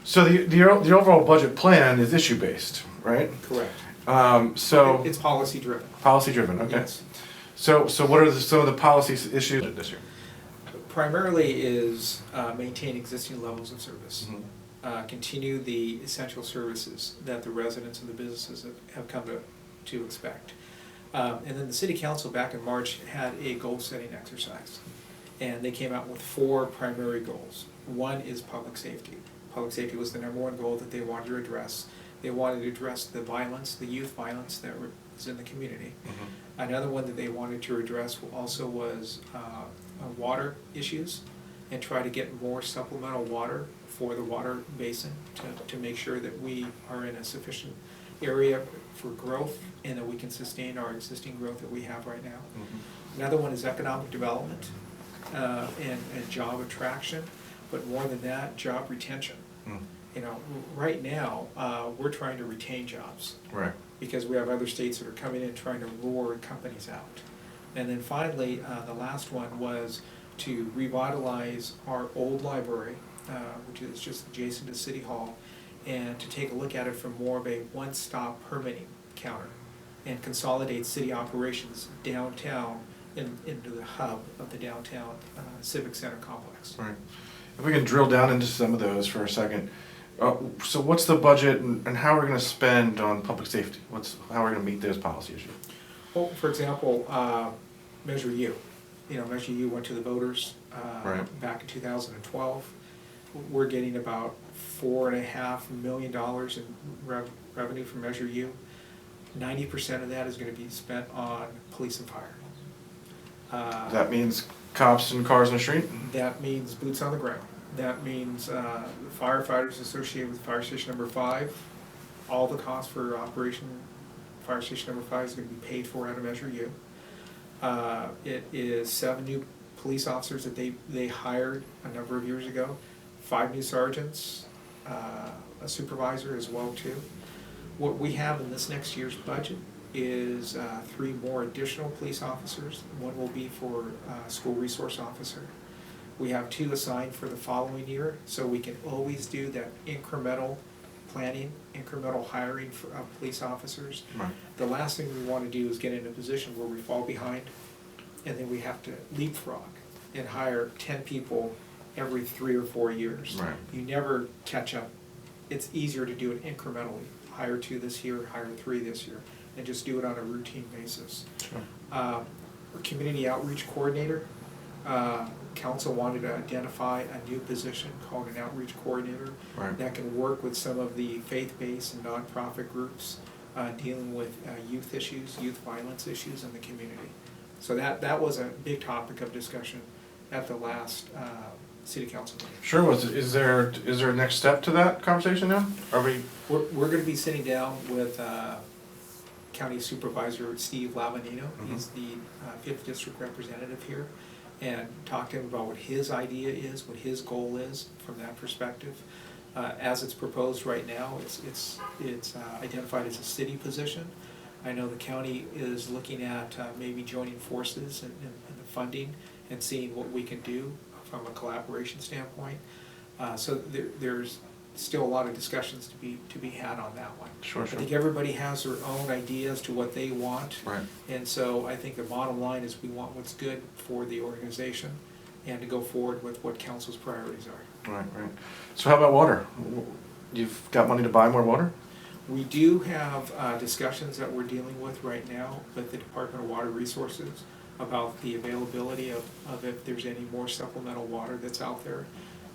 So the overall budget plan is issue based, right? Correct. So It's policy driven. policy driven. Okay. Yes. So what are some of the policy issues this year? Primarily is maintain existing levels of service. Mhm. Continue the essential services that the residents and the businesses have come to expect. And then the city council back in March had a goal setting exercise. And they came out with 4 primary goals. One is public safety. Public safety was the #1 goal that they wanted to address. They wanted to address the violence, the youth violence that was in the community. Mhm. Another one that they wanted to address also was water issues, and try to get more supplemental water for the water basin to make sure that we are in a sufficient area for growth and that we can sustain our existing growth that we have right now. Mhm. Another one is economic development and job attraction, but more than that, job retention. Mm. You know, right now, we're trying to retain jobs Right. because we have other states that are coming in trying to lure companies out. And then finally, the last one was to revitalize our old library, which is just adjacent to City Hall, and to take a look at it from more of a one-stop permitting counter and consolidate city operations downtown into the hub of the downtown Civic Center complex. Right. If we can drill down into some of those for a second. So what's the budget and how are we going to spend on public safety? How are we going to meet those policy issues? Well, for example, Measure U. You know, Measure U went to the voters Right. back in 2012. We're getting about $4.5 million in revenue from Measure U. 90% of that is going to be spent on police and fire. That means cops and cars on the street? That means boots on the ground. That means firefighters associated with Fire Station Number 5. All the costs for Operation Fire Station Number 5 is going to be paid for out of Measure U. It is 7 new police officers that they hired a number of years ago, 5 new sergeants, a supervisor as well too. What we have in this next year's budget is 3 more additional police officers. One will be for school resource officer. We have 2 assigned for the following year, so we can always do that incremental planning, incremental hiring of police officers. Right. The last thing we want to do is get in a position where we fall behind and then we have to leapfrog and hire 10 people every 3 or 4 years. Right. You never catch up. It's easier to do it incrementally. Hire 2 this year, hire 3 this year, and just do it on a routine basis. Sure. Our community outreach coordinator, council wanted to identify a new position called an outreach coordinator. Right. That can work with some of the faith-based and nonprofit groups dealing with youth issues, youth violence issues in the community. So that was a big topic of discussion at the last city council meeting. Sure. Is there a next step to that conversation now? We're going to be sitting down with County Supervisor Steve Lavanino. Mhm. He's the 5th District representative here, and talk to him about what his idea is, what his goal is from that perspective. As it's proposed right now, it's identified as a city position. I know the county is looking at maybe joining forces in the funding and seeing what we can do from a collaboration standpoint. So there's still a lot of discussions to be had on that one. Sure. I think everybody has their own ideas to what they want. Right. And so I think the bottom line is we want what's good for the organization and to go forward with what council's priorities are. Right. So how about water? You've got money to buy more water? We do have discussions that we're dealing with right now with the Department of Water Resources about the availability of if there's any more supplemental water that's out there.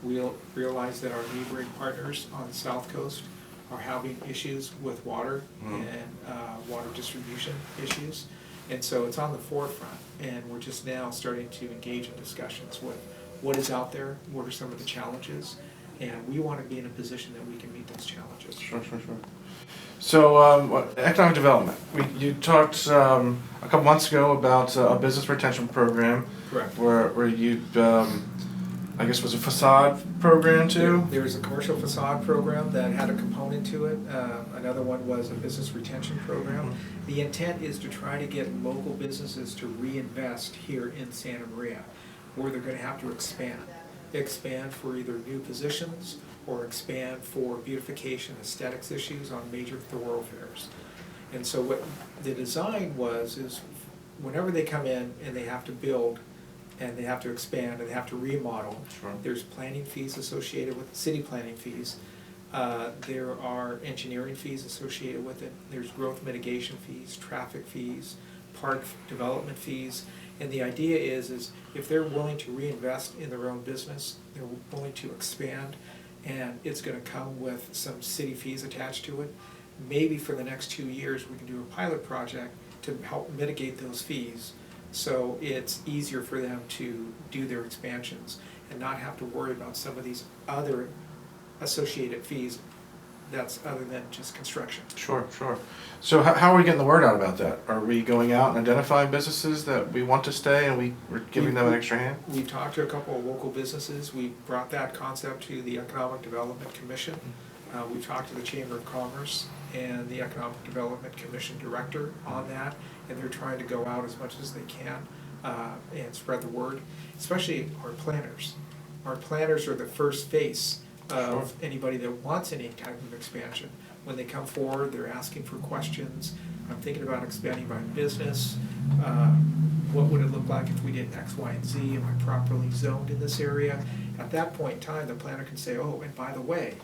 We'll realize that our neighboring partners on the South Coast are having issues with water and water distribution issues. And so it's on the forefront, and we're just now starting to engage in discussions with what is out there, what are some of the challenges, and we want to be in a position that we can meet those challenges. Sure. So economic development. You talked a couple months ago about a business retention program. Correct. Where you, I guess, was a facade program too? There was a commercial facade program that had a component to it. Another one was a business retention program. The intent is to try to get local businesses to reinvest here in Santa Maria, where they're going to have to expand for either new positions or expand for beautification, aesthetics issues on major thoroughfares. And so what the design was is whenever they come in and they have to build and they have to expand and they have to remodel, Sure. there's planning fees associated with city planning fees. There are engineering fees associated with it. There's growth mitigation fees, traffic fees, park development fees. And the idea is if they're willing to reinvest in their own business, they're willing to expand, and it's gonna come with some city fees attached to it. Maybe for the next 2 years, we can do a pilot project to help mitigate those fees, so it's easier for them to do their expansions and not have to worry about some of these other associated fees that's other than just construction. Sure, sure. So how are we getting the word out about that? Are we going out and identifying businesses that we want to stay and we're giving them an extra hand? We've talked to a couple of local businesses. We brought that concept to the Economic Development Commission. We've talked to the Chamber of Commerce and the Economic Development Commission Director on that, and they're trying to go out as much as they can and spread the word, especially our planners. Our planners are the first face of anybody that wants any type of expansion. When they come forward, they're asking for questions. I'm thinking about expanding my business. What would it look like if we did X, Y, and Z? Am I properly zoned in this area? At that point in time, the planner can say, oh, and by the way,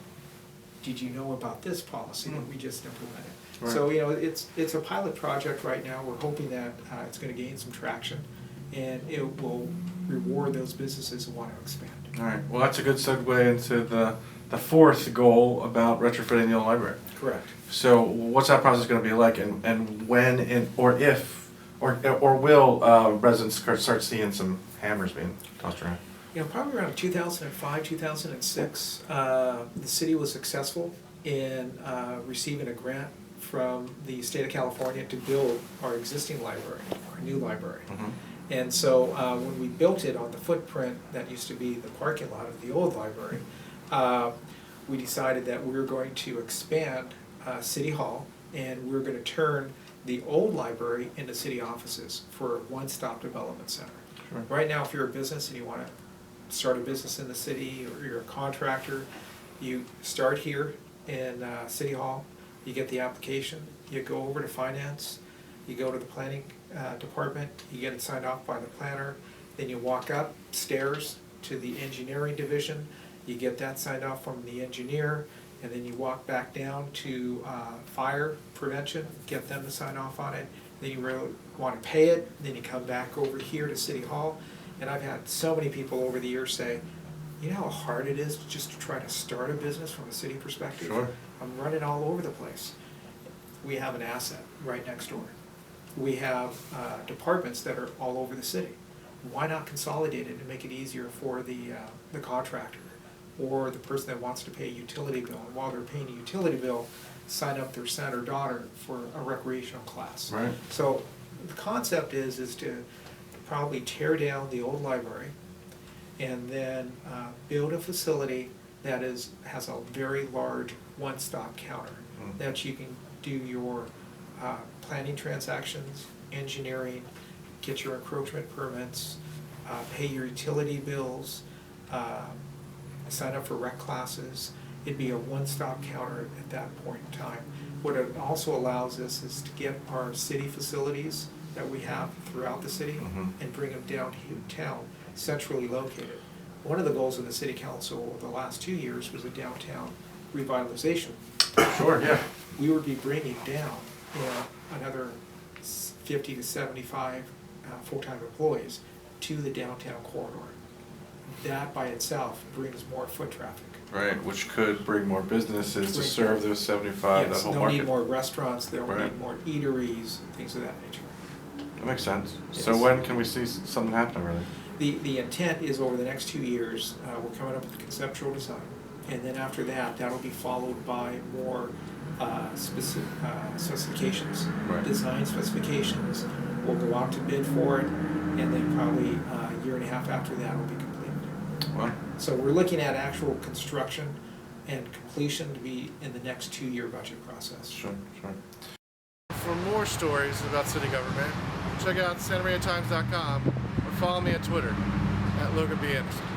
did you know about this policy that we just implemented? Right. So, it's a pilot project right now. We're hoping that it's gonna gain some traction, and it will reward those businesses who want to expand. All right, well, that's a good segue into the fourth goal about retrofitting the old library. Correct. So what's that process gonna be like, and when or if, or will residents start seeing some hammers being tossed around? Probably around 2005, 2006, the city was successful in receiving a grant from the state of California to build our existing library, our new library. Mm-hmm. And so when we built it on the footprint that used to be the parking lot of the old library, we decided that we were going to expand City Hall, and we were going to turn the old library into city offices for a one-stop development center. Sure. Right now, if you're a business and you want to start a business in the city, or you're a contractor, you start here in City Hall, you get the application, you go over to finance, you go to the planning department, you get it signed off by the planner, then you walk upstairs to the engineering division, you get that signed off from the engineer, and then you walk back down to fire prevention, get them to sign off on it, then you really want to pay it, then you come back over here to City Hall. And I've had so many people over the years say, you know how hard it is just to try to start a business from a city perspective? Sure. I'm running all over the place. We have an asset right next door. We have departments that are all over the city. Why not consolidate it and make it easier for the contractor or the person that wants to pay a utility bill, and while they're paying a utility bill, sign up their son or daughter for a recreational class. Right. So the concept is to probably tear down the old library and then build a facility that has a very large one-stop counter that you can do your planning transactions, engineering, get your encroachment permits, pay your utility bills, sign up for rec classes. It'd be a one-stop counter at that point in time. What it also allows us is to get our city facilities that we have throughout the city and bring them downtown, centrally located. One of the goals of the city council over the last 2 years was a downtown revitalization. Sure, yeah. We would be bringing down another 50 to 75 full-time employees to the downtown corridor. That by itself brings more foot traffic. Right, which could bring more businesses to serve those 75, that Yes, whole they'll market. need more restaurants, they'll Right. need more eateries, and things of that nature. That makes sense. Yes. So when can we see something happen, really? The intent is over the next 2 years, we're coming up with the conceptual design. And then after that, that'll be followed by more specific specifications, Right. design specifications. We'll go out to bid for it, and then probably a year and a half after that will be completed. Well, So we're looking at actual construction and completion to be in the next 2-year budget process. sure, sure. For more stories about city government, check out SantaMariaTimes.com or follow me on Twitter @LoganBAnderson.